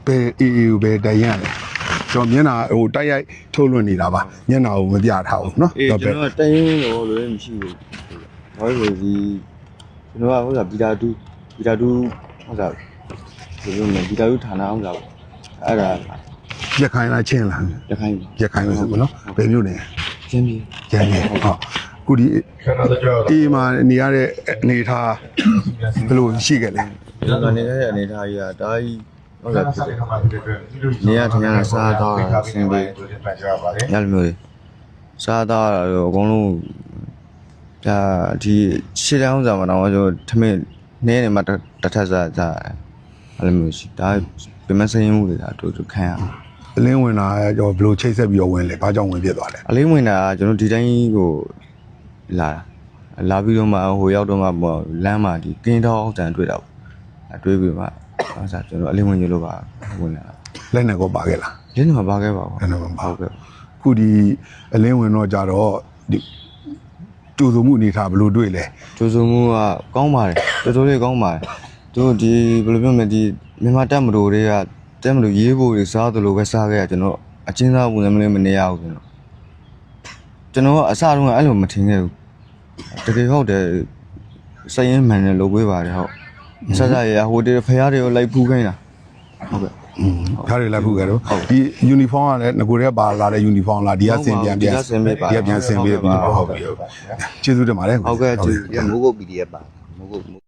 ဘယ်အေးအေးကိုပဲတိုင်ရတယ်ကျွန်တော်မျက်နှာဟိုတိုက်ရိုက်ထုတ်လွှင့်နေတာပါမျက်နှာကိုမပြထားဘူးနော်ကျွန်တော်တိုင်းရင်းတော့လွယ်မရှိဘူးဘာလို့ဒီကျွန်တော်ကဟုတ်လားဗီတာတူဟုတ်လားဒီလိုမျိုးဗီတာတူဌာနဟုတ်လားအဲ့ဒါရခိုင်လားချင်းလားရခိုင်ပဲဆိုနော်ဘယ်မျိုးလဲကျင်းပြီဟုတ်ခုဒီအေးမှာနေရတဲ့အနေထားဘယ်လိုရှိခဲ့လဲကျွန်တော်နေတဲ့အနေထားကြီးကဒါကြီးဟုတ်လားဖြစ်တယ်နေရထိုင်ရစားတော့ဆင်းပေးရလိုမျိုးစားတော့အကုန်လုံးဒါဒီရှစ်တန်းဥစားမှာတော့ကျွန်တော်ထမင်းနည်းနေမှာတစ်ထပ်စားအဲ့လိုမျိုးရှိဒါပြမစင်းမှုတွေဒါတို့ခံရအလင်းဝင်တာကျွန်တော်ဘယ်လိုချိတ်ဆက်ပြီးတော့ဝင်လဲဘာကြောင့်ဝင်ဖြစ်သွားလဲအလင်းဝင်တာကျွန်တော်ဒီတိုင်းကိုလာပြီးတော့မှဟိုရောက်တော့မှလမ်းမှာဒီကင်းတော်အောက်တန်တွေ့တာပေါ့တွေ့ပြီးမှအဲ့ဒါကျွန်တော်အလင်းဝင်ရလို့ပါဝင်လာလက်နဲ့ကောပါခဲ့လားလက်နဲ့မပါခဲ့ပါဘူးလက်နဲ့မပါခဲ့ခုဒီအလင်းဝင်တော့ကြတော့ဒီတူစုမှုအနေထားဘယ်လိုတွေ့လဲတူစုမှုကကောင်းပါတယ်တော်တော်လေးကောင်းပါတယ်တို့ဒီဘယ်လိုပြောမလဲဒီမြန်မာတက်မတော်တွေကတက်မလို့ရေးဖို့တွေစားသလိုပဲစားခဲ့ရကျွန်တော်အချင်းစားပုံစံမျိုးမနေရဘူးကျွန်တော်ကအစတုန်းကအဲ့လိုမထင်ခဲ့ဘူးတကယ်ဟုတ်တယ်စရင်မှန်တယ်လုပ်ပေးပါတယ်ဟုတ်ဆက်ဆက်ရဟိုတည်းဖရားတွေကိုလိုက်ဖူးခိုင်းတာဟုတ်ကဲ့ဖရားတွေလိုက်ဖူးကြတော့ဒီ uniform ကလည်းငကိုရဲပါလာတဲ့ uniform လားဒီကဆင်ပြန်ပြန်ဆင်ပေးပြီဟုတ်ပြီကျေးဇူးတင်ပါတယ်ဟုတ်ကဲ့ကျေးဇူးမိုးကုတ် PDF ပါမိုးကုတ်